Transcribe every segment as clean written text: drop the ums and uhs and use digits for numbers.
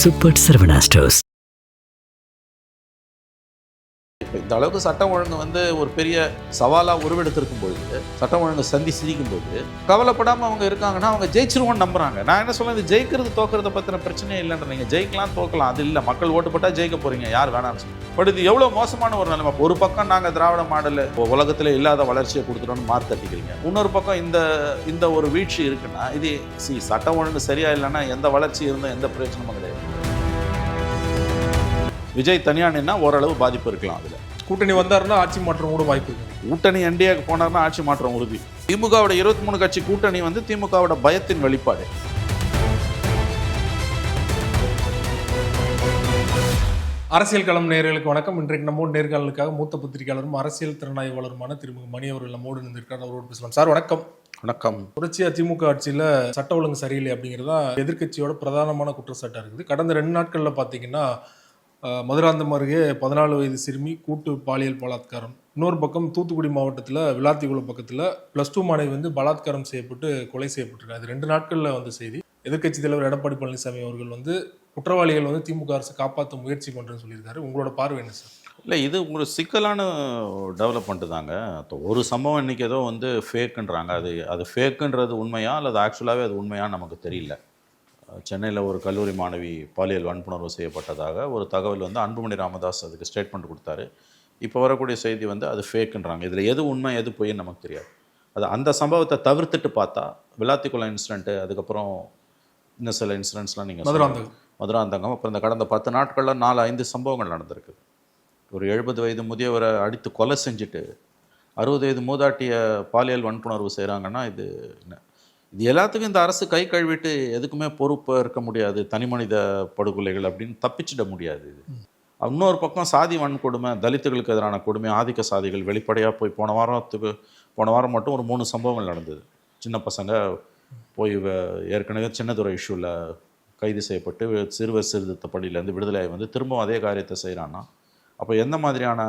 Super Saravana stores. இப்போ இந்த அளவுக்கு சட்டம் ஒழுங்கு வந்து ஒரு பெரிய சவாலாக உருவெடுத்திருக்கும் பொழுது, சட்டம் ஒழுங்கு சந்தி சிரிக்கும் போது கவலைப்படாமல் அவங்க இருக்காங்கன்னா அவங்க ஜெயிச்சிருவோன்னு நம்புறாங்க. நான் என்ன சொல்ல, இது ஜெயிக்கிறது தோக்கிறத பற்றின பிரச்சனையே இல்லைன்ற. நீங்கள் ஜெயிக்கலாம் தோக்கலாம், அது இல்லை. மக்கள் ஓட்டு போட்டால் ஜெயிக்க போறீங்க, யார் வேணாம்னு சொல்லி. பட் இது எவ்வளோ மோசமான ஒரு நிலைமை. ஒரு பக்கம் நாங்கள் திராவிட மாடல் உலகத்தில் இல்லாத வளர்ச்சியை கொடுத்துட்டோன்னு மார்க் தட்டிக்கிறீங்க, இன்னொரு பக்கம் இந்த ஒரு வீழ்ச்சி இருக்குன்னா, இது சட்டம் ஒழுங்கு சரியா இல்லைன்னா எந்த வளர்ச்சி இருந்தால் எந்த பிரச்சனையும் கிடையாது. விஜய் தனியானா ஓரளவு பாதிப்பு இருக்கலாம். அதில் கூட்டணி வந்தாருன்னா ஆட்சி மாற்றம் கூட வாய்ப்பு இருக்கு. கூட்டணி என்டிஏக்கு போனார்னா ஆட்சி மாற்றம் உறுதி. திமுகவோட 23 கட்சி கூட்டணி வந்து திமுகவோட பயத்தின் வெளிப்பாடு. அரசியல் களம் நேயர்களுக்கு வணக்கம். இன்றைக்கு நம்மோடு நேர்காணலுக்காக மூத்த பத்திரிகையாளரும் அரசியல் திறனாய்வாளருமான திருமதி மணி அவர்கள் நம்மோடு இருந்திருக்கார். அவரோடு பேசலாம். சார் வணக்கம். வணக்கம். தொடர்ச்சியா திமுக ஆட்சியில் சட்ட ஒழுங்கு சரியில்லை அப்படிங்கிறதா எதிர்க்கட்சியோட பிரதானமான குற்றச்சாட்டாக இருக்குது. கடந்த 2 நாட்களில் பார்த்தீங்கன்னா மதுராந்தகம் அருகே 14 வயது சிறுமி கூட்டு பாலியல் பலாத்காரம், இன்னொரு பக்கம் தூத்துக்குடி மாவட்டத்தில் விளாத்திக்குளம் பக்கத்தில் +2 மாணவி வந்து பலாத்காரம் செய்யப்பட்டு கொலை செய்யப்பட்டிருக்காங்க. இது 2 நாட்களில் வந்த செய்தி. எதிர்க்கட்சி தலைவர் எடப்பாடி பழனிசாமி அவர்கள் வந்து குற்றவாளிகள் வந்து திமுக அரசு காப்பாற்ற முயற்சி பண்ணுறேன்னு சொல்லியிருக்காரு. உங்களோட பார்வை என்ன சார்? இல்லை, இது ஒரு சிக்கலான டெவலப்மெண்ட்டு தாங்க. ஒரு சம்பவம் இன்றைக்கி ஏதோ வந்து ஃபேக்குன்றாங்க. அது ஃபேக்குன்றது உண்மையா அல்லது ஆக்சுவலாகவே அது உண்மையான்னு நமக்கு தெரியல. சென்னையில் ஒரு கல்லூரி மாணவி பாலியல் வன்புணர்வு செய்யப்பட்டதாக ஒரு தகவல் வந்து அன்புமணி ராமதாஸ் அதுக்கு ஸ்டேட்மெண்ட் கொடுத்தாரு. இப்போ வரக்கூடிய செய்தி வந்து அது ஃபேக்குன்றாங்க. இதில் எது உண்மை எது பொய்ன்னு நமக்கு தெரியாது. அந்த சம்பவத்தை தவிர்த்துட்டு பார்த்தா விளாத்திக்குளம் இன்சிடென்ட்டு, அதுக்கப்புறம் இன்னும் சில இன்சிடென்ட்ஸ்லாம் நீங்கள் மதுராந்தகம், அப்புறம் இந்த கடந்த 10 நாட்களில் 4-5 சம்பவங்கள் நடந்திருக்குது. ஒரு 70 வயது முதியவரை அடித்து கொலை செஞ்சுட்டு 60 வயது மூதாட்டிய பாலியல் வன்புணர்வு செய்கிறாங்கன்னா இது எல்லாத்துக்கும் இந்த அரசு கை கழுவிட்டு எதுக்குமே பொறுப்பு இருக்க முடியாது. தனி மனித படுகொலைகள் அப்படின்னு தப்பிச்சிட முடியாது. இது இன்னொரு பக்கம் சாதி வன்கொடுமை, தலித்துகளுக்கு எதிரான கொடுமை, ஆதிக்க சாதிகள் வெளிப்படையாக போய் போன வாரம் மட்டும் ஒரு 3 சம்பவங்கள் நடந்தது. சின்ன பசங்க போய் ஏற்கனவே சின்னதுரை இஷ்யூவில் கைது செய்யப்பட்டு சிறுவர் சீர்திருத்த பள்ளியிலேருந்து விடுதலையாகி வந்து திரும்பவும் அதே காரியத்தை செய்கிறான்னா அப்போ எந்த மாதிரியான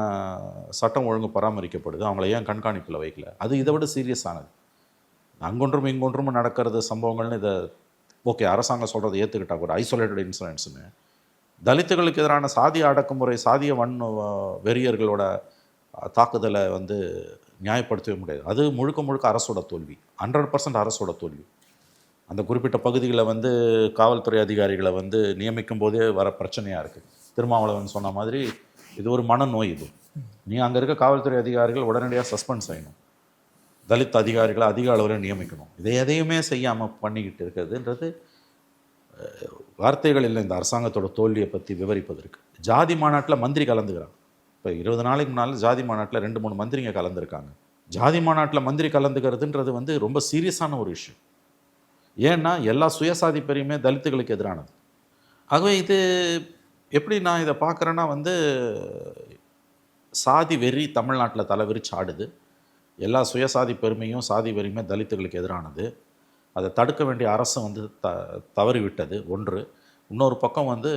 சட்டம் ஒழுங்கு பராமரிக்கப்படுது? அவங்கள ஏன் கண்காணிப்பில் வைக்கல? அது இதை விட சீரியஸானது. அங்கொன்றும் இங்கொன்றும் நடக்கிறது சம்பவங்கள்னு இதை ஓகே, அரசாங்கம் சொல்கிறத ஏற்றுக்கிட்டா ஒரு ஐசோலேட்டட் இன்சிடென்ட்ஸுன்னு தலித்துகளுக்கு எதிரான சாதிய அடக்குமுறை, சாதிய வெறியர்களோட தாக்குதலை வந்து நியாயப்படுத்தவே முடியாது. அது முழுக்க அரசோட தோல்வி, 100% அரசோட தோல்வி. அந்த குறிப்பிட்ட பகுதிகளில் வந்து காவல்துறை அதிகாரிகளை வந்து நியமிக்கும் போதே வர பிரச்சனையாக இருக்குது. திருமாவளவன் சொன்ன மாதிரி இது ஒரு மனநோய். இது அங்கே இருக்க காவல்துறை அதிகாரிகள் உடனடியாக சஸ்பெண்ட் செய்யணும், தலித் அதிகாரிகளை அதிக அளவில் நியமிக்கணும். இதை எதையுமே செய்யாமல் பண்ணிக்கிட்டு இருக்கிறதுன்றது வார்த்தைகள் இல்லை இந்த அரசாங்கத்தோட தோல்வியை பற்றி விவரிப்பதற்கு. ஜாதி மாநாட்டில் மந்திரி கலந்துக்கிறாங்க. இப்போ 20 நாளைக்கு முன்னால் ஜாதி மாநாட்டில் 2-3 மந்திரிங்க கலந்துருக்காங்க. ஜாதி மாநாட்டில் மந்திரி கலந்துக்கிறதுன்றது வந்து ரொம்ப சீரியஸான ஒரு விஷயம். ஏன்னா எல்லா சுயசாதி பெரியுமே தலித்துகளுக்கு எதிரானது. ஆகவே இது எப்படி நான் இதை பார்க்குறேன்னா வந்து சாதி வெறி தமிழ்நாட்டில் தலைவிரிச்சு ஆடுது. எல்லா சுயசாதி பெருமையும் சாதி வெறியுமே தலித்துகளுக்கு எதிரானது. அதை தடுக்க வேண்டிய அரசு வந்து தவறிவிட்டது ஒன்று. இன்னொரு பக்கம் வந்து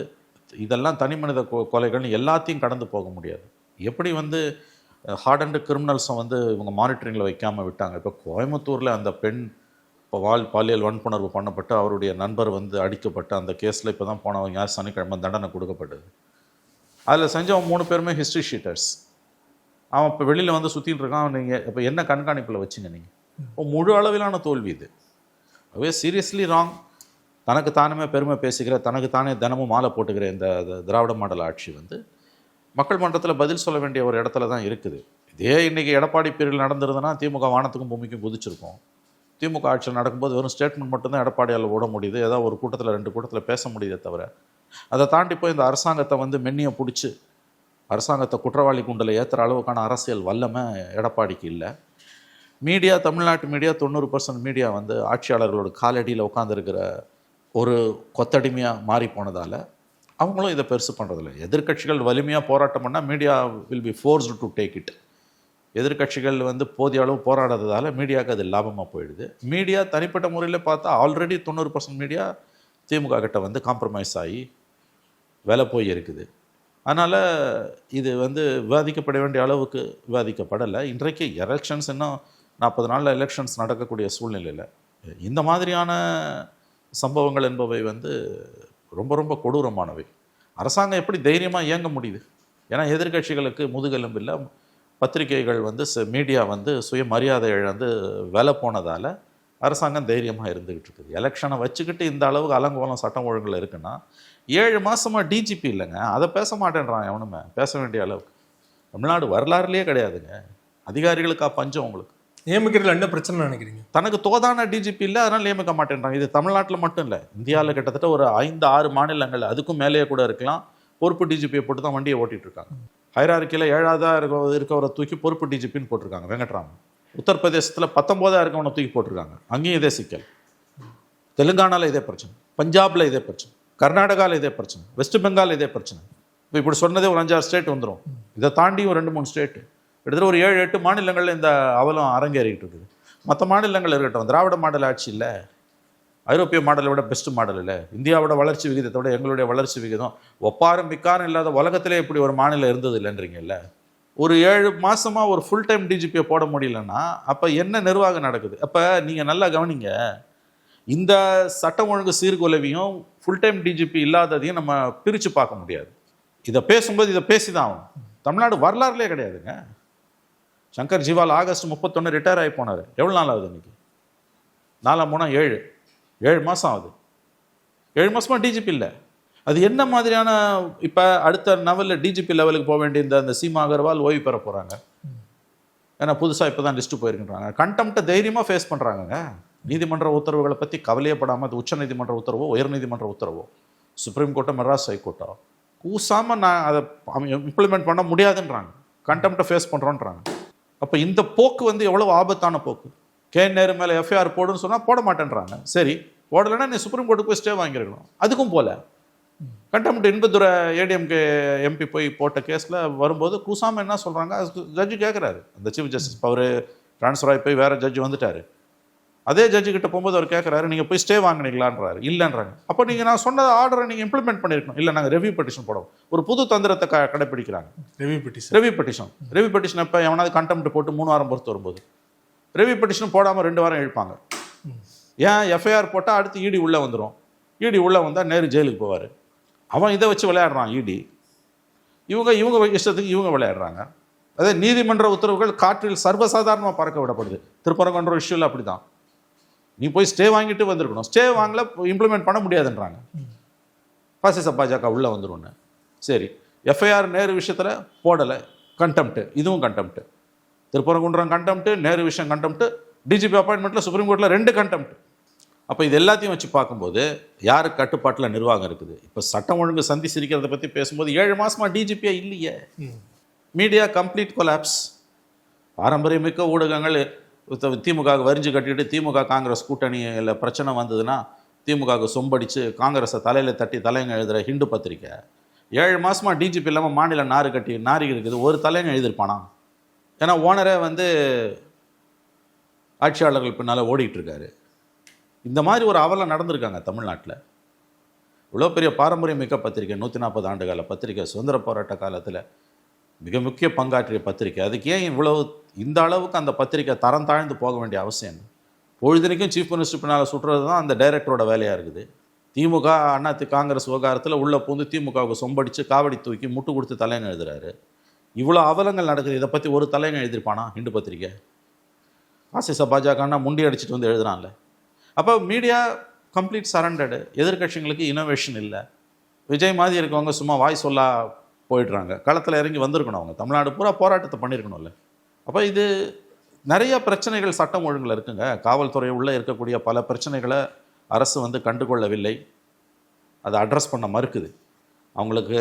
இதெல்லாம் தனி மனித கொலைகள்னு எல்லாத்தையும் கடந்து போக முடியாது. எப்படி வந்து ஹார்டன்டு கிரிமினல்ஸை வந்து இவங்க மானிட்டரிங்கில் வைக்காமல் விட்டாங்க. இப்போ கோயம்புத்தூரில் அந்த பெண் பாலியல் வன்புணர்வு பண்ணப்பட்டு அவருடைய நண்பர் வந்து அடிக்கப்பட்ட அந்த கேஸில் இப்போ தான் போனவங்க சனிக்கிழமை தண்டனை கொடுக்கப்பட்டது. அதில் செஞ்சவங்க 3 பேருமே ஹிஸ்ட்ரி ஷீட்டர்ஸ். அவன் இப்போ வெளியில் வந்து சுற்றிட்டு இருக்கான். நீங்கள் இப்போ என்ன கண்காணிப்பில் வச்சுங்க நீங்கள்? இப்போ முழு அளவிலான தோல்வி இது. அதுவே சீரியஸ்லி ராங். தனக்கு தானுமே பெருமை பேசுகிற, தனக்கு தானே தினமும் மாலை போட்டுக்கிற இந்த திராவிட மாடல் ஆட்சி வந்து மக்கள் மன்றத்தில் பதில் சொல்ல வேண்டிய ஒரு இடத்துல தான் இருக்குது. இதே இன்றைக்கி எடப்பாடி பீரியடில் நடந்திருந்ததுன்னா திமுக வானத்துக்கும் பூமிக்கும் குதிச்சிருக்கோம். திமுக ஆட்சியில் நடக்கும்போது வெறும் ஸ்டேட்மெண்ட் மட்டும்தான் எடப்பாடியால் ஓட முடியுது. ஏதாவது ஒரு கூட்டத்தில் 2 கூட்டத்தில் பேச முடியுதே தவிர அதை தாண்டி போய் இந்த அரசாங்கத்தை வந்து மென்னியை பிடிச்சி அரசாங்கத்தை குற்றவாளி குண்டலை ஏற்றுற அளவுக்கான அரசியல் வல்லமை எடப்பாடிக்கு இல்லை. மீடியா, தமிழ்நாட்டு மீடியா 90% மீடியா வந்து ஆட்சியாளர்களோட காலடியில் உட்காந்துருக்கிற ஒரு கொத்தடிமையாக மாறி போனதால் அவங்களும் இதை பெருசு பண்ணுறதில்ல. எதிர்கட்சிகள் வலிமையாக போராட்டம் பண்ணால் media will be forced to take it. எதிர்கட்சிகள் வந்து போதிய அளவு போராடாததால் மீடியாவுக்கு அது லாபமாக போயிடுது. மீடியா தனிப்பட்ட முறையில் பார்த்தா ஆல்ரெடி 90% மீடியா திமுக கிட்ட வந்து காம்ப்ரமைஸ் ஆகி வேலை போய் இருக்குது. அதனால் இது வந்து விவாதிக்கப்பட வேண்டிய அளவுக்கு விவாதிக்கப்படலை. இன்றைக்கு எலெக்ஷன்ஸ் இன்னும் 40 நாளில் எலெக்ஷன்ஸ் நடக்கக்கூடிய சூழ்நிலையில் இந்த மாதிரியான சம்பவங்கள் என்பவை வந்து ரொம்ப ரொம்ப கொடூரமானவை. அரசாங்கம் எப்படி தைரியமாக இயங்க முடியுது? ஏன்னா எதிர்க்கட்சிகளுக்கு முதுகெலும்பு இல்லை, பத்திரிகைகள் வந்து மீடியா வந்து சுயமரியாதை இழந்து விலை போனதால் அரசாங்கம் தைரியமாக இருந்துக்கிட்டு இருக்குது. எலெக்ஷனை வச்சுக்கிட்டு இந்த அளவுக்கு அலங்கோலம் சட்டம் ஒழுங்கில் இருக்குன்னா 7 மாதமாக டிஜிபி இல்லைங்க, அதை பேச மாட்டேன்றான் எவனுமே பேச வேண்டிய அளவுக்கு. தமிழ்நாடு வரலாறுலேயே கிடையாதுங்க. அதிகாரிகளுக்கா பஞ்சம் உங்களுக்கு. நியமிக்கிறதுல என்ன பிரச்சனை நினைக்கிறீங்க? தனக்கு தோதான டிஜிபி இல்லை, அதனால் நியமிக்க மாட்டேன்றாங்க. இது தமிழ்நாட்டில் மட்டும் இல்லை, இந்தியாவில் கிட்டத்தட்ட ஒரு 5-6 மாநிலங்கள், அதுக்கும் மேலேயே கூட இருக்கலாம், பொறுப்பு டிஜிபியை போட்டு தான் வண்டியை ஓட்டிகிட்டு இருக்காங்க. ஹைரார்க்கியில் 7ஆவதாக இருக்கவரை தூக்கி பொறுப்பு டிஜிபின்னு போட்டிருக்காங்க வெங்கட்ராமன். உத்தரப்பிரதேசத்தில் 19ஆக இருக்கவனை தூக்கி போட்டிருக்காங்க, அங்கேயும் இதே சிக்கல். தெலுங்கானாவில் இதே பிரச்சனை, பஞ்சாபில் இதே பிரச்சனை, கர்நாடகாவில் இதே பிரச்சனை, வெஸ்ட் பெங்கால் இதே பிரச்சனை. இப்போ இப்படி சொன்னதே ஒரு 5-6 ஸ்டேட் வந்துடும். இதை தாண்டி ஒரு 2-3 ஸ்டேட்டு, கிட்டத்தட்ட ஒரு 7-8 மாநிலங்களில் இந்த அவலம் அரங்கேறிக்கிட்டு இருக்குது. மற்ற மாநிலங்கள் இருக்கட்டும், திராவிட மாடல் ஆட்சி இல்லை, ஐரோப்பிய மாடலை விட பெஸ்ட் மாடல் இல்லை, இந்தியாவோட வளர்ச்சி விகிதத்தை விட எங்களுடைய வளர்ச்சி விகிதம் ஒப்பாரும் மிக்காரும் இல்லாத உலகத்திலே இப்படி ஒரு மாநிலம் இருந்தது இல்லைன்றீங்கல்ல. ஒரு 7 மாதமாக ஒரு ஃபுல் டைம் டிஜிபியை போட முடியலன்னா அப்போ என்ன நிர்வாகம் நடக்குது? அப்போ நீங்கள் நல்லா கவனிங்க, இந்த சட்டம் ஒழுங்கு சீர்குலைவையும் ஃபுல் டைம் டிஜிபி இல்லாததையும் நம்ம பிரித்து பார்க்க முடியாது. இதை பேசும்போது இதை பேசி தான் ஆகும். தமிழ்நாடு வரலாறுலேயே கிடையாதுங்க. சங்கர் ஜிவால் ஆகஸ்ட் 31 ரிட்டையர் ஆகி போனார். எவ்வளோ நாள் ஆகுது இன்னைக்கு? 4-3 7 மாதம் ஆகுது. 7 மாதமாக டிஜிபி இல்லை. அது என்ன மாதிரியான இப்போ அடுத்த லெவலில் டிஜிபி லெவலுக்கு போக வேண்டிய இந்த சீமா அகர்வால் ஓய்வு பெற போகிறாங்க. ஏன்னா புதுசாக இப்போ தான் லிஸ்ட்டு போயிருக்கின்றாங்க. கண்டெம்ட்டை தைரியமாக ஃபேஸ் பண்ணுறாங்கங்க. நீதிமன்ற உத்தரவுகளை பற்றி கவலையப்படாமல், அது உச்ச நீதிமன்ற உத்தரவோ உயர்நீதிமன்ற உத்தரவோ சுப்ரீம் கோர்ட்டோ மெட்ராஸ் ஹைகோர்ட்டோ கூசாமல் நான் அதை இம்ப்ளிமெண்ட் பண்ண முடியாதுன்றாங்க. கண்டெம்ட்டை ஃபேஸ் பண்ணுறோன்றாங்க. அப்போ இந்த போக்கு வந்து எவ்வளோ ஆபத்தான போக்கு. நேரு மேலே எஃப்ஐஆர் போடுன்னு சொன்னால் போட மாட்டேன்றாங்க. சரி, போடலைன்னா நீ சுப்ரீம் கோர்ட்டுக்கு போய் ஸ்டே வாங்கியிருக்கணும். அதுக்கும் போல கண்டெம்ட் இன்பதுரை ஏடிஎம்கே எம்பி போய் போட்ட கேஸில் வரும்போது கூசாமல் என்ன சொல்கிறாங்க, ஜட்ஜு கேட்குறாரு. அந்த சீஃப் ஜஸ்டிஸ் அவர் ட்ரான்ஸ்ஃபர் ஆகி போய் வேறு ஜட்ஜு வந்துட்டார். அதே ஜட்ஜு கிட்ட போகும்போது அவர் கேட்குறாரு, நீங்கள் போய் ஸ்டே வாங்கினீங்களான்றாரு. இல்லைன்றாங்க. அப்போ நீங்கள் நான் சொன்ன ஆர்டரை நீங்கள் இம்ப்ளிமெண்ட் பண்ணியிருக்கணும். இல்லை, நாங்கள் ரெவ்யூ பெட்டிஷன் போடுவோம். ஒரு புது தந்திரத்தை கடைப்பிடிக்கிறாங்க. ரெவ்யூ பெட்டிஷன் எப்போ எவனாவது கண்டெம்ட் போட்டு 3 வாரம் பொறுத்து வரும்போது ரெவ்யூ பெட்டிஷன் போடாமல் 2 வாரம் இழுப்பாங்க. ஏன்? எஃப்ஐஆர் போட்டால் அடுத்து இடி உள்ளே வந்துடும். இடி உள்ளே வந்தால் நேரு ஜெயிலுக்கு போவார். அவன் இதை வச்சு விளையாடுறான் இடி. இவங்க இஷ்டத்துக்கு இவங்க விளையாடுறாங்க. அதே நீதிமன்ற உத்தரவுகள் காற்றில் சர்வசாதாரணமாக பறக்க விடப்படுது. திருப்பரங்குன்ற இஷ்யூவில் அப்படி தான். நீ போய் ஸ்டே வாங்கிட்டு வந்திருக்கணும். ஸ்டே வாங்கல, இம்ப்ளிமெண்ட் பண்ண முடியாதுன்றாங்க. பாசிச பாஜக உள்ளே வந்துடும். சரி, எஃப்ஐஆர் நேரு விஷயத்தில் போடலை, கண்டெம்ட்டு. இதுவும் கண்டெம்ட்டு. திருப்பரங்குன்றம் கண்டெம்ட்டு, நேரு விஷயம் கண்டெம்ட்டு, டிஜிபி அப்பாயின்மெண்ட்டில் சுப்ரீம் கோர்ட்டில் 2 கண்டெம்ட். அப்போ இது எல்லாத்தையும் வச்சு பார்க்கும்போது யாருக்கு கட்டுப்பாட்டில் நிர்வாகம் இருக்குது? இப்போ சட்டம் ஒழுங்கு சந்தி சிரிக்கிறத பற்றி பேசும்போது 7 மாதமாக டிஜிபியே இல்லையே. Media complete collapse. பாரம்பரியமிக்க ஊடகங்கள் திமுக வரிஞ்சு கட்டிட்டு திமுக காங்கிரஸ் கூட்டணியில் பிரச்சனை வந்ததுன்னா திமுகவுக்கு சொம்படிச்சு காங்கிரஸை தலையில் தட்டி தலைங்க எழுதுகிற ஹிண்டு பத்திரிக்கை 7 மாதமாக டிஜிபி இல்லாமல் மாநில நாரி இருக்குது. ஒரு தலைங்க எழுதியிருப்பானா? ஏன்னா ஓனரே வந்து ஆட்சியாளர்கள் பின்னால் ஓடிக்கிட்டு இருக்காரு. இந்த மாதிரி ஒரு அவலம் நடந்திருக்காங்க தமிழ்நாட்டில். இவ்வளோ பெரிய பாரம்பரியம் மிக்க பத்திரிக்கை, 140 ஆண்டு கால பத்திரிக்கை, சுதந்திர போராட்ட காலத்தில் மிக முக்கிய பங்காற்றிய பத்திரிக்கை. அதுக்கு ஏன் இந்த அளவுக்கு அந்த பத்திரிக்கை தரம் தாழ்ந்து போக வேண்டிய அவசியம்? பொழுதுனைக்கும் சீஃப் மினிஸ்டர் பின்னால் சுற்றுறது தான் அந்த டைரக்டரோட வேலையாக இருக்குது. திமுக காங்கிரஸ் விவகாரத்தில் உள்ளே பூந்து திமுகவுக்கு சொம்படித்து காவடி தூக்கி முட்டு கொடுத்து தலைங்க எழுதுறாரு. இவ்வளோ அவலங்கள் நடக்குது. இதை பற்றி ஒரு தலைங்க எழுதியிருப்பானா ஹிண்டு பத்திரிக்கை? பாசிச பாஜகன்னா முண்டி அடிச்சுட்டு வந்து எழுதுறான்ல. அப்போ மீடியா கம்ப்ளீட் சரண்டடு. எதிர்கட்சிகளுக்கு இனோவேஷன் இல்லை. விஜய் மாதிரி இருக்கவங்க சும்மா வாய் சொல்லா போயிடுறாங்க. களத்தில் இறங்கி வந்திருக்கணும். அவங்க தமிழ்நாடு பூரா போராட்டத்தை பண்ணியிருக்கணும்ல. அப்போ இது நிறைய பிரச்சனைகள் சட்டம் ஒழுங்கில் இருக்குங்க. காவல்துறை உள்ளே இருக்கக்கூடிய பல பிரச்சனைகளை அரசு வந்து கண்டுகொள்ளவில்லை. அதை அட்ரஸ் பண்ண மறுக்குது. அவங்களுக்கு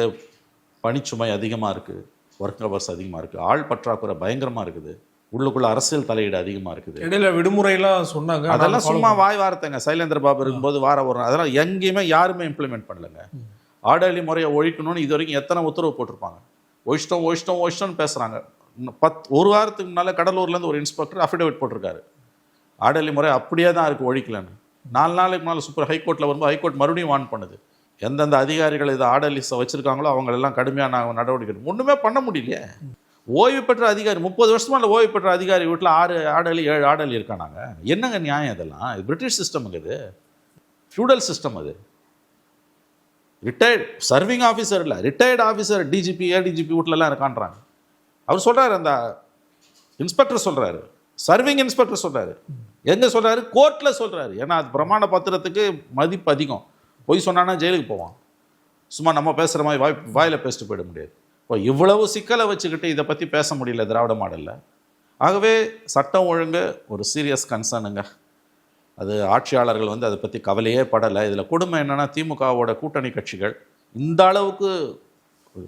பணிச்சுமை அதிகமாக இருக்குது, ஒர்க் ஹவர்ஸ் அதிகமாக இருக்குது, ஆள் பற்றாக்குறை பயங்கரமாக இருக்குது, உள்ளுக்குள்ள அரசியல் தலையீடு அதிகமாக இருக்குது. இடையில விடுமுறைலாம் சொன்னாங்க, அதெல்லாம் சும்மா வாய் வார்த்தைங்க. சைலேந்திர பாபு இருக்கும்போது வரும். அதெல்லாம் எங்கேயுமே யாருமே இம்ப்ளிமெண்ட் பண்ணலைங்க. ஆடலி முறையை ஒழிக்கணும்னு இது வரைக்கும் எத்தனை உத்தரவு போட்டிருப்பாங்க. ஒழிச்சிட்டோம்னு பேசுகிறாங்க. ஒரு வாரத்துக்கு முன்னால் கடலூர்லேருந்து ஒரு இன்ஸ்பெக்டர் அஃபிடேவிட் போட்டிருக்காரு, ஆடலி முறை அப்படியே தான் இருக்குது, ஒழிக்கலன்னு. 4 நாளைக்கு முன்னால் ஹைகோர்ட்டில் வரும்போது ஹைகோர்ட் மறுபடியும் வார்ன் பண்ணுது. எந்தெந்த அதிகாரிகள் இதை ஆடலிஸை வச்சுருக்காங்களோ அவங்களெல்லாம் கடுமையான நடவடிக்கை. ஒன்றுமே பண்ண முடியலையே. ஓய்வு பெற்ற அதிகாரி 30 வருஷமா இல்லை, ஓய்வு பெற்ற அதிகாரி வீட்டில் 6 ஆடலி 7 ஆடலி இருக்கானாங்க. என்னங்க நியாயம் இதெல்லாம்? இது பிரிட்டிஷ் சிஸ்டம், இது ஃபியூடல் சிஸ்டம். அது ரிட்டையர்ட் சர்விங் ஆஃபீஸர் இல்லை, ரிட்டையர்டு ஆஃபீஸர், டிஜிபி ஏடிஜிபி வீட்டிலலாம் இருக்கான்றாங்க. அவர் சொல்கிறார், அந்த இன்ஸ்பெக்டர் சொல்கிறாரு, சர்விங் இன்ஸ்பெக்டர் சொல்கிறாரு. எங்கே சொல்கிறாரு? கோர்ட்டில் சொல்கிறாரு. ஏன்னா அது பிரமாண பத்திரத்துக்கு மதிப்பு அதிகம். பொய் சொன்னான்னா ஜெயிலுக்கு போவான். சும்மா நம்ம பேசுகிற மாதிரி வாயில் பேசிட்டு போயிட முடியாது. இப்போ இவ்வளவு சிக்கலை வச்சுக்கிட்டு இதை பற்றி பேச முடியல திராவிட மாடலில். ஆகவே சட்டம் ஒழுங்கு ஒரு சீரியஸ் கன்சர்னுங்க. அது ஆட்சியாளர்கள் வந்து அதை பற்றி கவலையே படலை. இதில் கொடுமை என்னென்னா, திமுகவோட கூட்டணி கட்சிகள் இந்த அளவுக்கு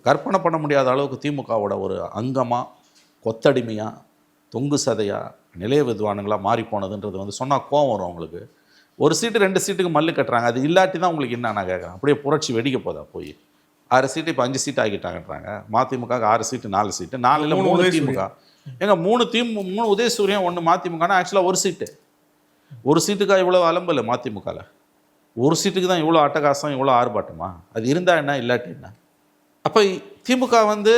கற்பனை பண்ண முடியாத அளவுக்கு திமுகவோட ஒரு அங்கமாக, கொத்தடிமையாக, தொங்கு சதையாக, நிலைய வித்வானுங்களாக மாறி போனதுன்றது வந்து சொன்னால் கோவம் வரும் அவங்களுக்கு. ஒரு சீட்டு 2 சீட்டுக்கு மல்லு கட்டுறாங்க. அது இல்லாட்டி தான் உங்களுக்கு என்ன நான் கேட்குறேன். அப்படியே புரட்சி வெடிக்க போதா போய் 6 சீட்டு இப்போ 5 சீட்டு ஆகிட்டாங்கன்றாங்க. மதிமுக 6 சீட்டு 4 சீட்டு 4ல் 3 திமுக. ஏங்க 3 உதயசூரியன் 1 மதிமுகனா ஆக்சுவலாக ஒரு சீட்டுக்கா இவ்வளோ அலம்பல மதிமுகவில்? ஒரு சீட்டுக்கு தான் இவ்வளோ அட்டகாசம், இவ்வளோ ஆர்ப்பாட்டமா? அது இருந்தால் என்ன, இல்லாட்டி என்ன? அப்போ திமுக வந்து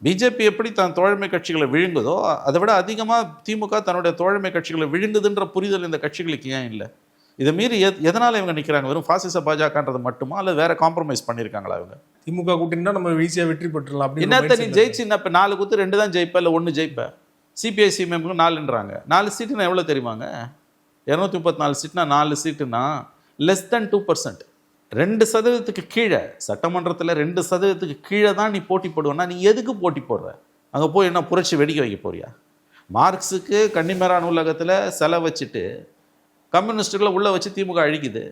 பிஜேபி எப்படி தன் தோழமை கட்சிகளை விழுங்குதோ அதை விட அதிகமாக திமுக தன்னுடைய தோழமை கட்சிகளை விழுங்குதுன்ற புரிதல் இந்த கட்சிகளுக்கு ஏன் இல்லை? இதை மீறி எதனால் இவங்க நிற்கிறாங்க? வெறும் பாசிச பாஜகன்றது மட்டுமா, அல்லது வேற காம்ப்ரமைஸ் பண்ணியிருக்காங்களா இவங்க? திமுக கூட்டினா நம்ம ஈஸியாக வெற்றி பெற்றலாம் அப்படின்னு என்னத்த நீ ஜெயிச்சு இப்போ 4 குத்து 2 தான் ஜெயிப்ப, இல்லை 1 ஜெயிப்ப. சிபிஐ சிஎம்க்கு 4ன்றாங்க. 4 சீட்டுனா எவ்வளோ தெரியுமாங்க? 234 சீட்னா 4 சீட்டுனா லெஸ் தென் 2%. 2% கீழே, சட்டமன்றத்தில் 2% கீழே தான் நீ போட்டி போடுவேன்னா நீ எதுக்கு போட்டி போடுற? அங்கே போய் என்ன புரட்சி வெடிக்க வைக்க போறியா? மார்க்ஸுக்கு கன்னிமரா நூலகத்தில் செலை வச்சுட்டு கம்யூனிஸ்டுகளை உள்ளே வச்சு திமுக அழிக்குது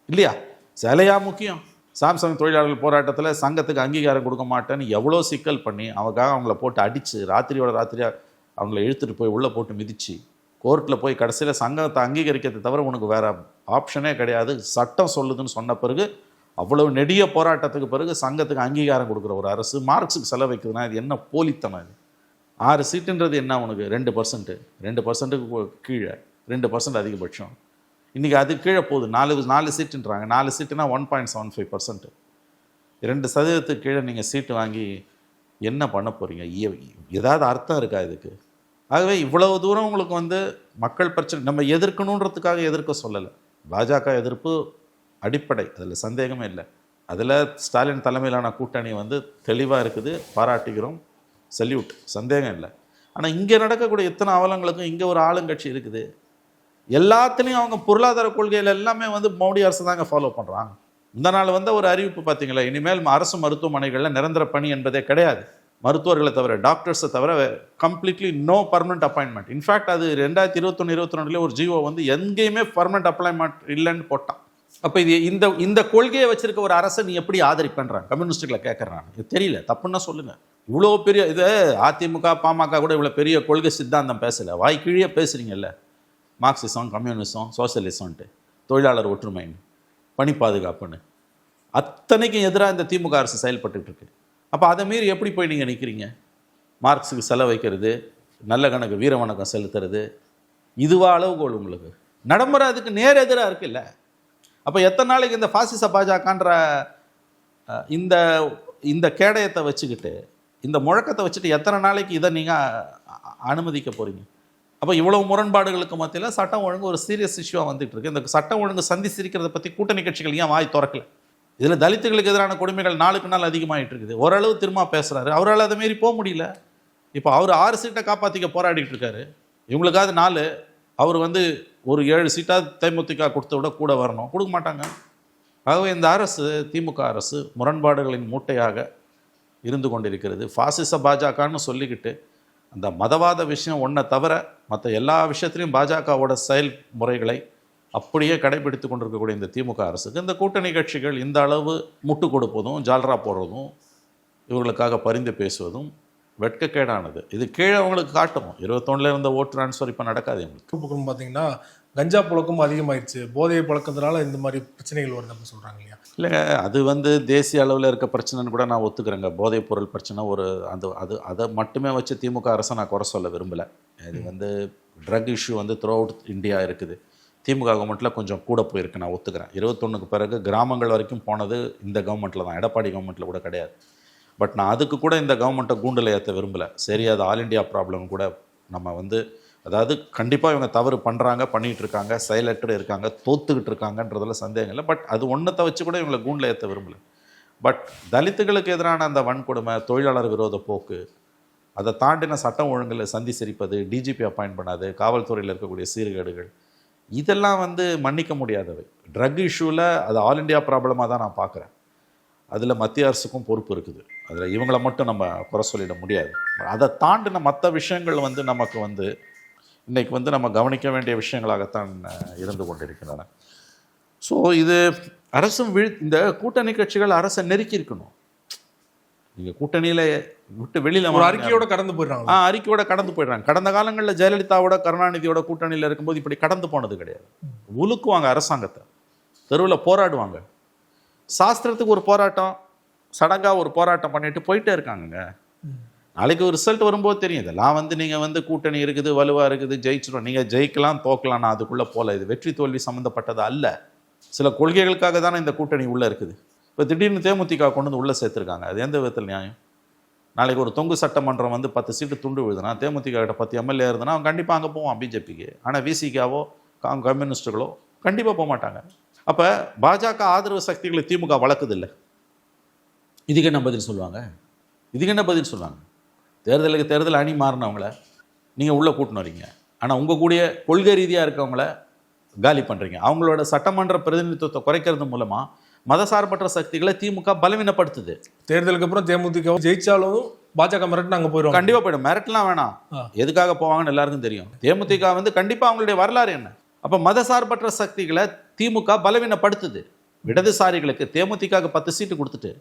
இல்லையா? சிலையா முக்கியம்? சாம்சங் தொழிலாளர்கள் போராட்டத்தில் சங்கத்துக்கு அங்கீகாரம் கொடுக்க மாட்டேன்னு எவ்வளோ சிக்கல் பண்ணி அவங்கள போட்டு அடித்து ராத்திரியோட ராத்திரியாக அவங்கள இழுத்துட்டு போய் உள்ளே போட்டு மிதித்து கோர்ட்டில் போய் கடைசியில் சங்கத்தை அங்கீகரிக்கிறதை தவிர உனக்கு வேறு ஆப்ஷனே கிடையாது, சட்டம் சொல்லுதுன்னு சொன்ன பிறகு, அவ்வளவு நெடிய போராட்டத்துக்கு பிறகு சங்கத்துக்கு அங்கீகாரம் கொடுக்குற ஒரு அரசு மார்க்ஸுக்கு செலவு வைக்குதுன்னா இது என்ன போலித்தனம்? இது 6 சீட்டுன்றது என்ன உனக்கு? 2%, 2%க்கு கீழே, 2% அதிகபட்சம். இன்றைக்கி அது கீழே போகுது. 4 சீட்டுன்றாங்க. 4 சீட்டுனா 1.75%. 2% கீழே நீங்கள் சீட்டு வாங்கி என்ன பண்ண போகிறீங்க? ஏதாவது அர்த்தம் இருக்கா இதுக்கு? ஆகவே இவ்வளவு தூரம் உங்களுக்கு வந்து மக்கள் பிரச்சனை நம்ம எதிர்க்கணுன்றதுக்காக எதிர்க்க சொல்லலை. பாஜக எதிர்ப்பு அடிப்படை, அதில் சந்தேகமே இல்லை. அதில் ஸ்டாலின் தலைமையிலான கூட்டணி வந்து தெளிவாக இருக்குது, பாராட்டுகிறோம், சல்யூட், சந்தேகம் இல்லை. ஆனால் இங்கே நடக்கக்கூடிய இத்தனை அவலங்களுக்கும் இங்கே ஒரு ஆளுங்கட்சி இருக்குது. எல்லாத்துலேயும் அவங்க பொருளாதார கொள்கையில் எல்லாமே வந்து மோடி அரசு தாங்க ஃபாலோ பண்ணுறாங்க. இந்த நாள் வந்து ஒரு அறிவிப்பு பார்த்தீங்களா, இனிமேல் அரசு மருத்துவமனைகளில் நிரந்தர பணி என்பதே கிடையாது. மருத்துவர்களை தவிர, டாக்டர்ஸை தவிர completely no permanent appointment. In fact அது 2021-22 ஒரு ஜிஓ வந்து எங்கேயுமே பர்மனெண்ட் அப்பாயின்மெண்ட் இல்லைன்னு போட்டான். அப்போ இது இந்த கொள்கையை வச்சிருக்க ஒரு அரசை நீ எப்படி ஆதரிப்பேன்றாங்க கம்யூனிஸ்டுகளை கேட்குறாங்க. இது தெரியல, தப்புன்னா சொல்லுங்கள். இவ்வளோ பெரிய இது அதிமுக பாமக கூட இவ்வளோ பெரிய கொள்கை சித்தாந்தம் பேசலை, வாய் கீழே பேசுகிறீங்கல்ல. மார்க்சிசம், கம்யூனிசம், சோசியலிசம்ன்ட்டு, தொழிலாளர் ஒற்றுமைன்னு, பணி பாதுகாப்புன்னு, அத்தனைக்கும் எதிராக இந்த திமுக அரசு செயல்பட்டு இருக்கு. அப்போ அதை மீறி எப்படி போய் நீங்கள் நிற்கிறீங்க? மார்க்ஸுக்கு செலவு வைக்கிறது, நல்ல கணக்கு வீர வணக்கம் செலுத்துறது, இதுவா அளவுகோல் உங்களுக்கு? நடைமுறை அதுக்கு நேர் எதிராக இருக்குல்ல. அப்போ எத்தனை நாளைக்கு இந்த பாசிச பாஜகன்ற இந்த கேடயத்தை வச்சுக்கிட்டு, இந்த முழக்கத்தை வச்சுட்டு எத்தனை நாளைக்கு இதை நீங்கள் அனுமதிக்க போகிறீங்க? அப்போ இவ்வளவு முரண்பாடுகளுக்கு மத்தியில் சட்டம் ஒழுங்கு ஒரு சீரியஸ் இஷ்யூவாக வந்துட்டு இருக்கு. இந்த சட்டம் ஒழுங்கு சந்திச்சிருக்கிறத பற்றி கூட்டணி கட்சிகள் ஏன் வாய் திறக்கல? இதில் தலித்துகளுக்கு எதிரான கொடுமைகள் நாளுக்கு நாள் அதிகமாகிட்டு இருக்குது. ஓரளவு திரும்ப பேசுகிறாரு, அவரால் அதை மாரி போக முடியல. இப்போ அவர் 6 சீட்டை காப்பாற்றிக்க போராடிட்டு இருக்காரு. இவங்களுக்காவது 4, அவர் வந்து ஒரு 7 சீட்டாக தேமுதிக கொடுத்த விட கூட வரணும், கொடுக்க மாட்டாங்க. ஆகவே இந்த அரசு, திமுக அரசு முரண்பாடுகளின் மூட்டையாக இருந்து கொண்டிருக்கிறது. பாசிச பாஜகன்னு சொல்லிக்கிட்டு அந்த மதவாத விஷயம் ஒன்றை தவிர மற்ற எல்லா விஷயத்துலையும் பாஜகவோட செயல்முறைகளை அப்படியே கடைபிடித்து கொண்டிருக்கக்கூடிய இந்த திமுக அரசுக்கு இந்த கூட்டணி கட்சிகள் இந்த அளவு முட்டு கொடுப்பதும், ஜால்ரா போடுறதும், இவர்களுக்காக பரிந்து பேசுவதும் வெட்கக்கேடானது. இது கீழே அவங்களுக்கு காட்டணும். 21 இருந்த ஓட்டு ட்ரான்ஸ்ஃபர் இப்போ நடக்காது. எங்களுக்கு பார்த்தீங்கன்னா கஞ்சா புழக்கம் அதிகமாகிடுச்சு, போதையை பழக்கத்தினால இந்த மாதிரி பிரச்சனைகள் வருது அப்படின்னு சொல்கிறாங்க இல்லையா? இல்லைங்க, அது வந்து தேசிய அளவில் இருக்க பிரச்சனைன்னு கூட நான் ஒத்துக்கிறேங்க. போதைப் பொருள் பிரச்சனை ஒரு அதை மட்டுமே வச்சு திமுக அரசை நான் குறை சொல்ல விரும்பலை. இது வந்து ட்ரக் இஷ்யூ வந்து த்ரூ அவுட் இந்தியா இருக்குது. திமுக கவர்மெண்ட்டில் கொஞ்சம் கூட போயிருக்கு, நான் ஒத்துக்கிறேன். 21க்கு பிறகு கிராமங்கள் வரைக்கும் போனது இந்த கவர்மெண்ட்டில் தான், எடப்பாடி கவர்மெண்ட்டில் கூட கிடையாது. பட் நான் அதுக்கு கூட இந்த கவர்மெண்ட்டை கூண்டில் ஏற்ற விரும்பலை. சரி, அது ஆல் இண்டியா ப்ராப்ளம் கூட நம்ம வந்து அதாவது கண்டிப்பாக இவங்க தவறு பண்ணுறாங்க, பண்ணிகிட்டு இருக்காங்க, செயலற்று இருக்காங்க, தோத்துக்கிட்டு இருக்காங்கன்றதுல சந்தேகம் இல்லை. பட் அது ஒன்றத்தை வச்சு கூட இவங்களை கூண்டில் ஏற்ற விரும்பலை. பட் தலித்துகளுக்கு எதிரான அந்த வன்கொடுமை, தொழிலாளர் விரோத போக்கு, அதை தாண்டின சட்டம் ஒழுங்கில் சந்தி சிரிப்பது, டிஜிபி அப்பாயிண்ட் பண்ணாது, காவல்துறையில் இருக்கக்கூடிய சீர்கேடுகள், இதெல்லாம் வந்து மன்னிக்க முடியாதவை. ட்ரக் இஷ்யூவில் அது ஆல் இண்டியா ப்ராப்ளமாக தான் நான் பார்க்குறேன். அதில் மத்திய அரசுக்கும் பொறுப்பு இருக்குது. அதில் இவங்கள மட்டும் நம்ம குறை சொல்லிட முடியாது. அதை தாண்டின மற்ற விஷயங்கள் வந்து நமக்கு வந்து இன்றைக்கி வந்து நம்ம கவனிக்க வேண்டிய விஷயங்களாகத்தான் இருந்து கொண்டிருக்கின்றன. ஸோ இது அரசும் இந்த கூட்டணி கட்சிகள் அரசை நெருக்கி இருக்கணும். நீங்கள் கூட்டணியில் விட்டு வெளியில் ஒரு அறிக்கையோட கடந்து போயிடுறாங்க. அறிக்கையோட கடந்து போயிடுறாங்க. கடந்த காலங்களில் ஜெயலலிதாவோட கருணாநிதியோட கூட்டணியில் இருக்கும்போது இப்படி கடந்து போனது கிடையாது. உலுக்குவாங்க அரசாங்கத்தை, தெருவில் போராடுவாங்க, சாஸ்திரத்துக்கு ஒரு போராட்டம், சடங்காக ஒரு போராட்டம் பண்ணிட்டு போயிட்டே இருக்காங்கங்க. நாளைக்கு ஒரு ரிசல்ட் வரும்போது தெரியும். இதெல்லாம் வந்து நீங்கள் வந்து கூட்டணி இருக்குது, வலுவாக இருக்குது, ஜெயிச்சிடும். நீங்கள் ஜெயிக்கலாம் தோக்கலாம், நான் அதுக்குள்ளே போகல. இது வெற்றி தோல்வி சம்மந்தப்பட்டது அல்ல. சில கொள்கைகளுக்காக தானே இந்த கூட்டணி உள்ளே இருக்குது. இப்போ திடீர்னு தேமுதிக கொண்டு வந்து உள்ளே சேர்த்துருக்காங்க. அது எந்த விதத்தில் நியாயம்? நாளைக்கு ஒரு தொங்கு சட்டமன்றம் வந்து 10 சீட்டு துண்டு விழுதுனா, தேமுதிக கிட்ட 10 எம்எல்ஏ இருந்ததுன்னா அவன் கண்டிப்பாக அங்கே போவான் பிஜேபிக்கு. ஆனால் விசிகாவோ கம்யூனிஸ்ட்டுகளோ கண்டிப்பாக போக மாட்டாங்க. அப்போ பாஜக ஆதரவு சக்திகளை திமுக வளர்க்குது இல்லை. இதுக்கு என்ன பதில் சொல்லுவாங்க? தேர்தலுக்கு தேர்தல் அணி மாறினவங்கள நீங்கள் உள்ளே கூட்டின்னு வரீங்க. ஆனால் உங்கள் கூடிய கொள்கை ரீதியாக இருக்கவங்கள காலி பண்ணுறீங்க. அவங்களோட சட்டமன்ற பிரதிநிதித்துவத்தை குறைக்கிறது மூலமாக மதசார்பற்ற சக்திகளை திமுக பலவீனப்படுத்துது. தேர்தலுக்கு அப்புறம் தேமுதிக ஜெயிச்சாலும் பாஜக மிரட்டு அங்கே போயிடும். கண்டிப்பாக போயிடும். மிரட்டலாம் வேணாம். எதுக்காக போவாங்கன்னு எல்லாருக்கும் தெரியும். தேமுதிக வந்து கண்டிப்பாக அவங்களுடைய வரலாறு என்ன? அப்போ மதசார்பற்ற சக்திகளை திமுக பலவீனப்படுத்துது. இடதுசாரிகளுக்கு தேமுதிக 10 சீட்டு கொடுத்துட்டு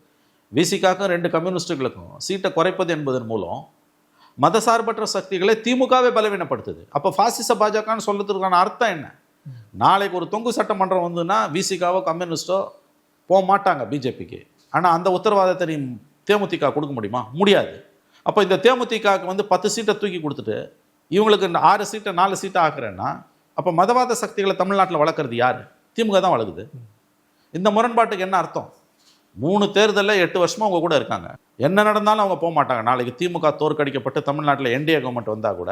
விசிகாக்கும் 2 கம்யூனிஸ்டுகளுக்கும் சீட்டை குறைப்பது என்பதன் மூலம் மதசார்பற்ற சக்திகளை திமுகவே பலவீனப்படுத்துது. அப்போ பாசிச பாஜகன்னு சொல்றதுக்கான அர்த்தம் என்ன? நாளைக்கு ஒரு தொங்கு சட்டமன்றம் வந்துன்னா விசிகாவோ கம்யூனிஸ்டோ போக மாட்டாங்க பிஜேபிக்கு. ஆனால் அந்த உத்தரவாதத்தை தேமுதிக கொடுக்க முடியுமா? முடியாது. அப்போ இந்த தேமுதிகவுக்கு வந்து 10 சீட்டை தூக்கி கொடுத்துட்டு இவங்களுக்கு 6 சீட்டை 4 சீட்டை ஆக்குறேன்னா அப்போ மதவாத சக்திகளை தமிழ்நாட்டில் வளர்க்குறது யார்? திமுக தான் வளர்க்குது. இந்த முரண்பாட்டுக்கு என்ன அர்த்தம்? 3 தேர்தலில் 8 வருஷமாக அவங்க கூட இருக்காங்க. என்ன நடந்தாலும் அவங்க போக மாட்டாங்க. நாளைக்கு திமுக தோற்கடிக்கப்பட்டு தமிழ்நாட்டில் என்டிஏ கவர்மெண்ட் வந்தால் கூட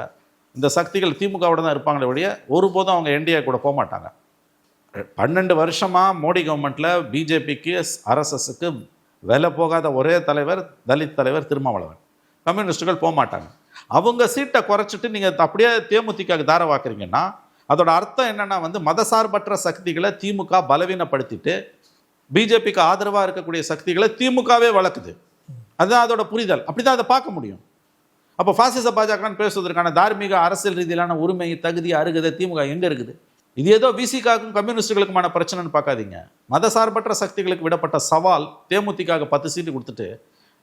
இந்த சக்திகள் திமுகவோட தான் இருப்பாங்களே ஒழிய ஒருபோதும் அவங்க என்டிஏ கூட போக மாட்டாங்க. 12 வருஷமாக மோடி கவர்மெண்ட்டில் பிஜேபிக்கு ஆர்எஸ்எஸ்க்கு விலை போகாத ஒரே தலைவர் தலித் தலைவர் திருமாவளவன். கம்யூனிஸ்டுகள் போக மாட்டாங்க. அவங்க சீட்டை குறைச்சிட்டு நீங்கள் அப்படியே தேமுதிக தாரவாக்குறீங்கன்னா அதோட அர்த்தம் என்னென்னா வந்து மதசார்பற்ற சக்திகளை திமுக பலவீனப்படுத்திட்டு பிஜேபிக்கு ஆதரவாக இருக்கக்கூடிய சக்திகளை திமுகவே வளர்க்குது. அதுதான் அதோட புரிதல். அப்படி தான் அதை பார்க்க முடியும். அப்போ பாசிச பாஜகன்னு பேசுவதற்கான தார்மீக அரசியல் ரீதியிலான உரிமை, தகுதி, அருகதை திமுக எங்கே இருக்குது? இது ஏதோ விசிகாவுக்கும் கம்யூனிஸ்டுகளுக்குமான பிரச்சனைன்னு பார்க்காதீங்க. மதசார்பற்ற சக்திகளுக்கு விடப்பட்ட சவால் தேமுதிக 10 சீட்டு கொடுத்துட்டு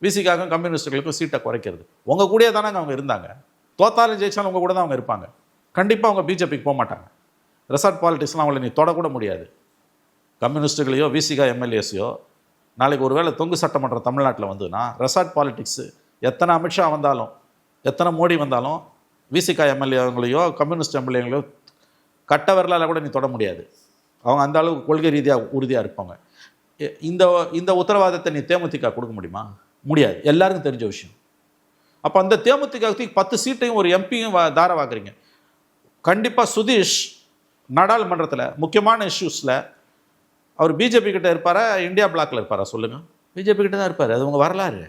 விசிகாவுக்கும் கம்யூனிஸ்டுகளுக்கும் சீட்டை குறைக்கிறது. உங்கள் கூடயே தானே அவங்க இருந்தாங்க. தோத்தாலும் ஜெயிச்சாலும் உங்கள் கூட தான் அவங்க இருப்பாங்க. கண்டிப்பாக அவங்க பிஜேபிக்கு போக மாட்டாங்க. ரெசார்ட் பாலிட்டிக்ஸ்லாம் அவங்களை நீ தொடக்கூட முடியாது. கம்யூனிஸ்டுகளையோ விசிகா எம்எல்ஏஸையோ நாளைக்கு ஒரு வேளை தொங்கு சட்டமன்றம் தமிழ்நாட்டில் வந்துன்னா ரெசார்ட் பாலிட்டிக்ஸு எத்தனை அமித்ஷா வந்தாலும் எத்தனை மோடி வந்தாலும் விசிகா எம்எல்ஏங்களையோ கம்யூனிஸ்ட் எம்எல்ஏங்களையோ கட்ட வரலால் கூட நீ தொட முடியாது. அவங்க அந்த அளவுக்கு கொள்கை ரீதியாக உறுதியாக இருப்பாங்க. இந்த உத்தரவாதத்தை நீ தேமுதிக கொடுக்க முடியுமா? முடியாது. எல்லாருக்கும் தெரிஞ்ச விஷயம். அப்போ அந்த தேமுதிக 10 சீட்டையும் ஒரு எம்பியும் தாரவாக்குறீங்க. கண்டிப்பாக சுதீஷ் நாடாளுமன்றத்தில் முக்கியமான இஷ்யூஸில் அவர் பிஜேபி கிட்ட இருப்பாரா, இந்தியா பிளாக்ல இருப்பாரா? சொல்லுங்கள். பிஜேபி கிட்ட தான் இருப்பார். அது உங்கள் வரலாறு.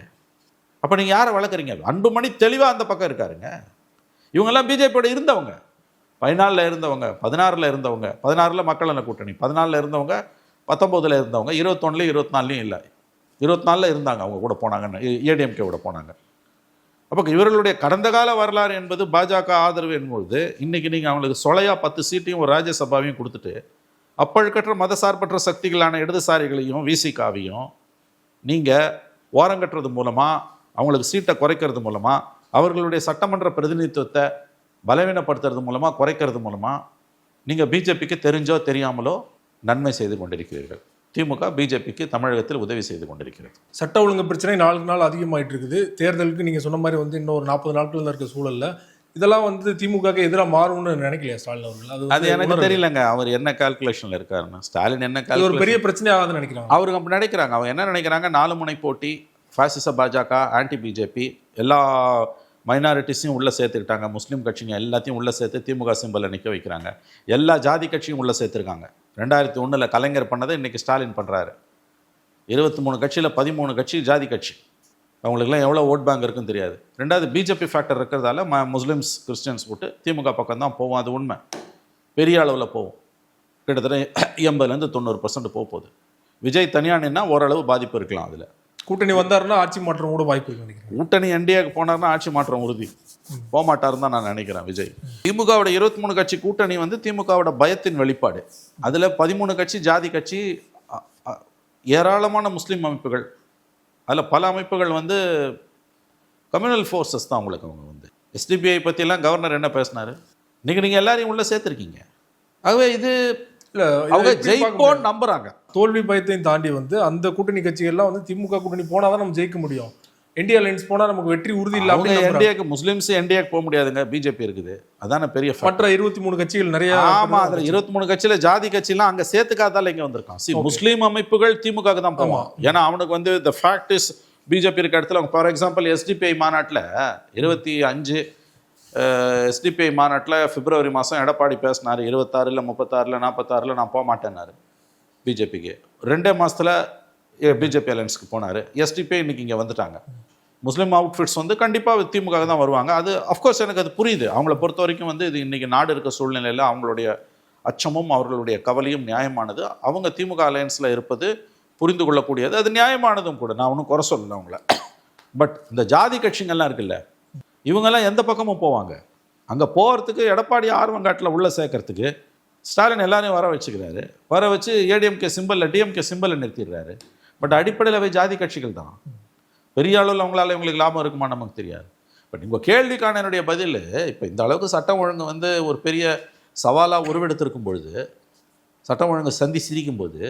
அப்போ நீங்கள் யாரை வளர்க்குறீங்க? அன்புமணி தெளிவாக அந்த பக்கம் இருக்காருங்க. இவங்கெல்லாம் பிஜேபியோட இருந்தவங்க, 14 இருந்தவங்க, 16 இருந்தவங்க, 16 மக்கள் நல கூட்டணி, 14 இருந்தவங்க, 19 இருந்தவங்க, 21 24 இல்லை, 24 இருந்தாங்க. அவங்க கூட போனாங்கன்னு ஏடிஎம்கே கூட போனாங்க. அப்போ இவர்களுடைய கடந்த கால வரலாறு என்பது பாஜக ஆதரவு என்பது இன்றைக்கி நீங்கள் அவங்களுக்கு சொலையாக 10 சீட்டையும் ஒரு ராஜ்யசபாவையும் கொடுத்துட்டு அப்பழுக்கற்ற மதசார்பற்ற சக்திகளான இடதுசாரிகளையும் விசிகாவையும் நீங்கள் ஓரங்கட்டுறது மூலமாக, அவங்களுக்கு சீட்டை குறைக்கிறது மூலமாக, அவர்களுடைய சட்டமன்ற பிரதிநிதித்துவத்தை பலவீனப்படுத்துறது மூலமாக, குறைக்கிறது மூலமாக நீங்கள் பிஜேபிக்கு தெரிஞ்சோ தெரியாமலோ நன்மை செய்து கொண்டிருக்கிறீர்கள். திமுக பிஜேபிக்கு தமிழகத்தில் உதவி செய்து கொண்டிருக்கிறது. சட்ட ஒழுங்கு பிரச்சனை நாளுக்கு நாள் அதிகமாயிட்டு இருக்குது. தேர்தலுக்கு நீங்கள் சொன்ன மாதிரி வந்து இன்னும் ஒரு 40 நாட்கள் இருக்க சூழலில் இதெல்லாம் வந்து திமுக எதிராக மாறும்னு நினைக்கலையா ஸ்டாலின் அவர்கள்? அது எனக்கு தெரியலங்க. அவர் என்ன கால்குலேஷனில் இருக்காருன்னு. ஸ்டாலின் என்ன ஒரு பெரிய பிரச்சனை ஆகாதுன்னு நினைக்கிறாங்க. அவருக்கு அப்படி நினைக்கிறாங்க. அவங்க என்ன நினைக்கிறாங்க? 4 முனை போட்டி, பாசிச பாஜக, ஆன்டி பிஜேபி, எல்லா மைனாரிட்டிஸையும் உள்ளே சேர்த்துக்கிட்டாங்க, முஸ்லீம் கட்சிங்க எல்லாத்தையும் உள்ளே சேர்த்து திமுக சிம்பலை நிற்க வைக்கிறாங்க. எல்லா ஜாதி கட்சியும் உள்ளே சேர்த்துருக்காங்க. 2001 கலைஞர் பண்ணதை இன்றைக்கி ஸ்டாலின் பண்ணுறாரு. 23 கட்சியில் 13 கட்சி ஜாதி கட்சி. அவங்களுக்குலாம் எவ்வளோ ஓட் பேங்க் இருக்குன்னு தெரியாது. ரெண்டாவது பிஜேபி ஃபேக்டர் இருக்கிறதால முஸ்லீம்ஸ் கிறிஸ்டியன்ஸ் போட்டு திமுக பக்கம் தான் போவோம். அது உண்மை. பெரிய அளவில் போவோம். கிட்டத்தட்ட 80% 90% போகுது. விஜய் தனியானா ஓரளவு பாதிப்பு இருக்கலாம். அதில் கூட்டணி வந்தாருன்னா ஆட்சி மாற்றம் கூட வாய்ப்பு இருக்கு நினைக்கிறேன். கூட்டணி என்டிஏக்கு போனார்னா ஆட்சி மாற்றம் உறுதி. போகமாட்டாருன்னு தான் நான் நினைக்கிறேன் விஜய். திமுகவோட 23 கட்சி கூட்டணி திமுகவோட பயத்தின் வெளிப்பாடு. அதில் 13 கட்சி ஜாதி கட்சி, ஏராளமான முஸ்லீம் அமைப்புகள், அதில் பல அமைப்புகள் கம்யூனல் ஃபோர்ஸஸ் தான் உங்களுக்கு. அவங்க எஸ்டிபிஐ பற்றிலாம் கவர்னர் என்ன பேசினார்? இன்றைக்கி நீங்கள் எல்லாரையும் உள்ளே சேர்த்துருக்கீங்க. ஆகவே இது அவங்க ஜெயிப்போன்னு நம்புறாங்க. தோல்வி பயத்தையும் தாண்டி அந்த கூட்டணி கட்சிகள்லாம் திமுக கூட்டணி போனால் தான் நம்ம ஜெயிக்க முடியும். என்டிஏ அலைன்ஸ் போனால் நமக்கு வெற்றி உறுதி இல்லை. என்டிஏக்கு முஸ்லீம்ஸ் என்டிஏக்கு போக முடியாதுங்க, பிஜேபி இருக்குது. அதான பெரிய மற்ற 23 கட்சிகள் நிறைய. ஆமா, அதில் 23 கட்சியில் ஜாதி கட்சிலாம் அங்கே சேர்த்துக்காதால இங்கே வந்திருக்கான். முஸ்லீம் அமைப்புகள் திமுகவுக்கு தான் போவான். ஏன்னா அவனுக்கு த ஃபேக்ட் இஸ் பிஜேபி இருக்க இடத்துல ஃபார் எக்ஸாம்பிள் எஸ்டிபிஐ மாநாட்டில் 25 எஸ்டிபிஐ மாநாட்டில் பிப்ரவரி மாதம் எடப்பாடி பேசினார். 26 36 46 நான் போக மாட்டேன்னாரு பிஜேபிக்கு. 2 மாதத்தில் பிஜேபி அலையன்ஸ்க்கு போனார். எஸ்டிபிஐ இன்னைக்கு இங்கே வந்துட்டாங்க. முஸ்லீம் அவுட்ஃபிட்ஸ் கண்டிப்பாக திமுக தான் வருவாங்க. அது அஃப்கோர்ஸ் எனக்கு அது புரியுது. அவங்கள பொறுத்த வரைக்கும் இது இன்றைக்கி நாடு இருக்க சூழ்நிலையில் அவங்களுடைய அச்சமும் அவர்களுடைய கவலையும் நியாயமானது. அவங்க திமுக அலையன்ஸில் இருப்பது புரிந்து கொள்ளக்கூடியது, அது நியாயமானதும் கூட. நான் ஒன்றும் குறை சொல்லலை அவங்கள. பட் இந்த ஜாதி கட்சிங்கள்லாம் இருக்குல்ல, இவங்கெல்லாம் எந்த பக்கமும் போவாங்க. அங்கே போகிறதுக்கு எடப்பாடி ஆர்வங்காட்டில் உள்ளே சேர்க்கறதுக்கு ஸ்டாலின் எல்லாரையும் வர வச்சுக்கிறாரு. வர வச்சு ஏடிஎம்கே சிம்பிளில் டிஎம்கே சிம்பிளை நிறுத்திடுறாரு. பட் அடிப்படையில் ஜாதி கட்சிகள் தான். பெரிய அளவில் அவங்களால இவங்களுக்கு லாபம் இருக்குமா நமக்கு தெரியாது. பட் உங்கள் கேள்விக்கான என்னுடைய பதில், இப்போ இந்த அளவுக்கு சட்டம் ஒழுங்கு ஒரு பெரிய சவாலாக உருவெடுத்திருக்கும் பொழுது, சட்டம் ஒழுங்கு சந்தி சிரிக்கும் போது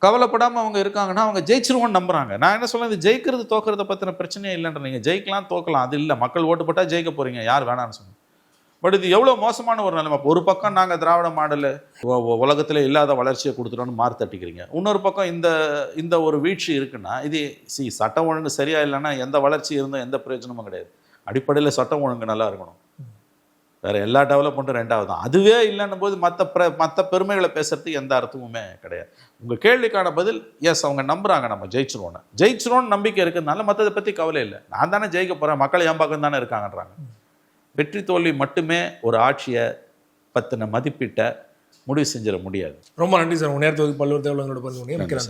கவலைப்படாமல் அவங்க இருக்காங்கன்னா அவங்க ஜெயிச்சிருவோன்னு நம்புறாங்க. நான் என்ன சொல்ல, இது ஜெயிக்கிறது தோக்கிறத பற்றின பிரச்சனையே இல்லைன்ற. நீங்கள் ஜெயிக்கலாம் தோக்கலாம், அது இல்லை. மக்கள் ஓட்டு போட்டால் ஜெயிக்க போகிறீங்க, யார் வேணான்னு சொன்னோம். பட் இது எவ்வளோ மோசமான ஒரு நிலைமை. ஒரு பக்கம் நாங்கள் திராவிட மாடல் உலகத்தில் இல்லாத வளர்ச்சியை கொடுத்துட்டோன்னு மாறு தட்டிக்கிறீங்க. இன்னொரு பக்கம் இந்த ஒரு வீழ்ச்சி இருக்குன்னா, இது சட்டம் ஒழுங்கு சரியா இல்லைன்னா எந்த வளர்ச்சி இருந்தும் எந்த பிரயோஜனமும் கிடையாது. அடிப்படையில் சட்டம் ஒழுங்கு நல்லா இருக்கணும். வேறு எல்லா டெவலப்மெண்ட்டும் ரெண்டாவது தான். அதுவே இல்லைன்னும் போது மற்ற பெருமைகளை பேசுறதுக்கு எந்த அர்த்தமுமே கிடையாது. உங்கள் கேள்விக்கான பதில் எஸ், அவங்க நம்புறாங்க நம்ம ஜெயிச்சிருவோன்னு நம்பிக்கை இருக்கிறதுனால மற்றதை பற்றி கவலை இல்லை. நான் தானே ஜெயிக்க போகிறேன், மக்கள் என் பக்கம் தானே இருக்காங்கன்றாங்க. வெற்றி தோல்வி மட்டுமே ஒரு ஆட்சியை பற்றின மதிப்பீட்டை முடிவு செஞ்சிட முடியாது. ரொம்ப நன்றி சார். உங்கள் நேரத்துக்கு பல்வேறு தேவைகளோட பங்கு.